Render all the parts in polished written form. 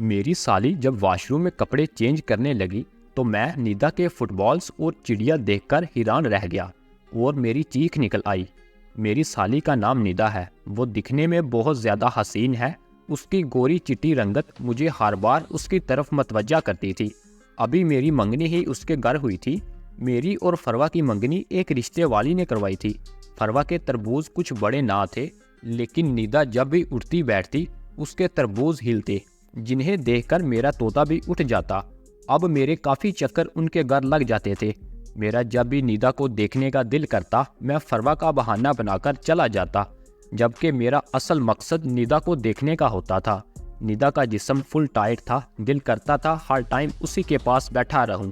मेरी साली जब वॉशरूम में कपड़े चेंज करने लगी तो मैं निदा के फुटबॉल्स और चिड़िया देखकर हैरान रह गया और मेरी चीख निकल आई। मेरी साली का नाम निदा है। वो दिखने में बहुत ज़्यादा हसीन है। उसकी गोरी चिट्टी रंगत मुझे हर बार उसकी तरफ मतवज्जा करती थी। अभी मेरी मंगनी ही उसके घर हुई थी। मेरी और फरवा की मंगनी एक रिश्ते वाली ने करवाई थी। फरवा के तरबूज कुछ बड़े ना थे, लेकिन निदा जब भी उठती बैठती उसके तरबूज हिलते, जिन्हें देखकर मेरा तोता भी उठ जाता। अब मेरे काफ़ी चक्कर उनके घर लग जाते थे। मेरा जब भी निदा को देखने का दिल करता मैं फरवा का बहाना बनाकर चला जाता, जबकि मेरा असल मकसद निदा को देखने का होता था। निदा का जिस्म फुल टाइट था, दिल करता था हर टाइम उसी के पास बैठा रहूं।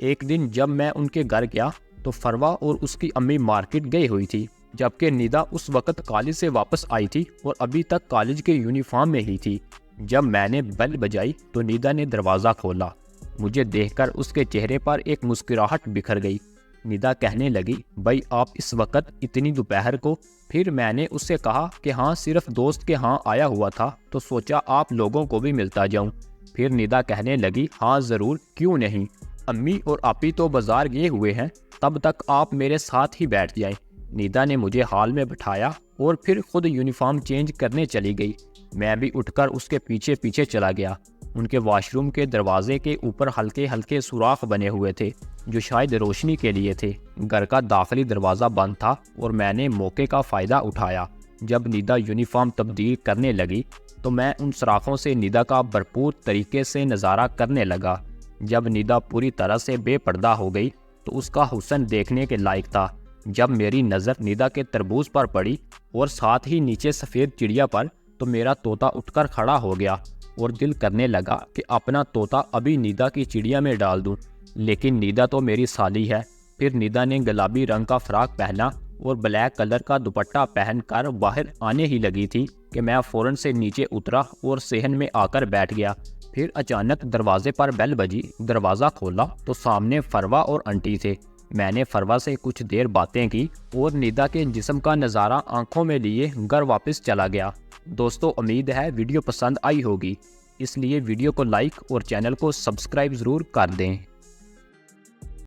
एक दिन जब मैं उनके घर गया तो फरवा और उसकी अम्मी मार्केट गई हुई थी, जबकि निदा उस वक्त कॉलेज से वापस आई थी और अभी तक कॉलेज के यूनिफॉर्म में ही थी। जब मैंने बेल बजाई तो निदा ने दरवाज़ा खोला। मुझे देखकर उसके चेहरे पर एक मुस्कुराहट बिखर गई। निदा कहने लगी, भाई आप इस वक्त इतनी दोपहर को? फिर मैंने उससे कहा कि हाँ, सिर्फ दोस्त के यहाँ आया हुआ था तो सोचा आप लोगों को भी मिलता जाऊँ। फिर निदा कहने लगी, हाँ ज़रूर, क्यों नहीं। अम्मी और आपी तो बाजार गए हुए हैं, तब तक आप मेरे साथ ही बैठ जाएं। निदा ने मुझे हॉल में बिठाया और फिर खुद यूनिफॉर्म चेंज करने चली गई। मैं भी उठकर उसके पीछे पीछे चला गया। उनके वॉशरूम के दरवाजे के ऊपर हल्के हल्के सुराख बने हुए थे, जो शायद रोशनी के लिए थे। घर का दाखिली दरवाज़ा बंद था और मैंने मौके का फ़ायदा उठाया। जब निदा यूनिफॉर्म तब्दील करने लगी तो मैं उन सुराखों से निदा का भरपूर तरीके से नज़ारा करने लगा। जब निदा पूरी तरह से बेपर्दा हो गई तो उसका हुस्न देखने के लायक था। जब मेरी नज़र निदा के तरबूज पर पड़ी और साथ ही नीचे सफ़ेद चिड़िया पर, तो मेरा तोता उठकर खड़ा हो गया और दिल करने लगा कि अपना तोता अभी निदा की चिड़िया में डाल दूं। लेकिन निदा तो मेरी साली है। फिर निदा ने गुलाबी रंग का फ्रॉक पहना और ब्लैक कलर का दुपट्टा पहनकर बाहर आने ही लगी थी कि मैं फ़ौरन से नीचे उतरा और सहन में आकर बैठ गया। फिर अचानक दरवाजे पर बेल बजी। दरवाज़ा खोला तो सामने फरवा और आंटी थे। मैंने फरवा से कुछ देर बातें की और निदा के जिस्म का नज़ारा आंखों में लिए घर वापस चला गया। दोस्तों, उम्मीद है वीडियो पसंद आई होगी, इसलिए वीडियो को लाइक और चैनल को सब्सक्राइब ज़रूर कर दें।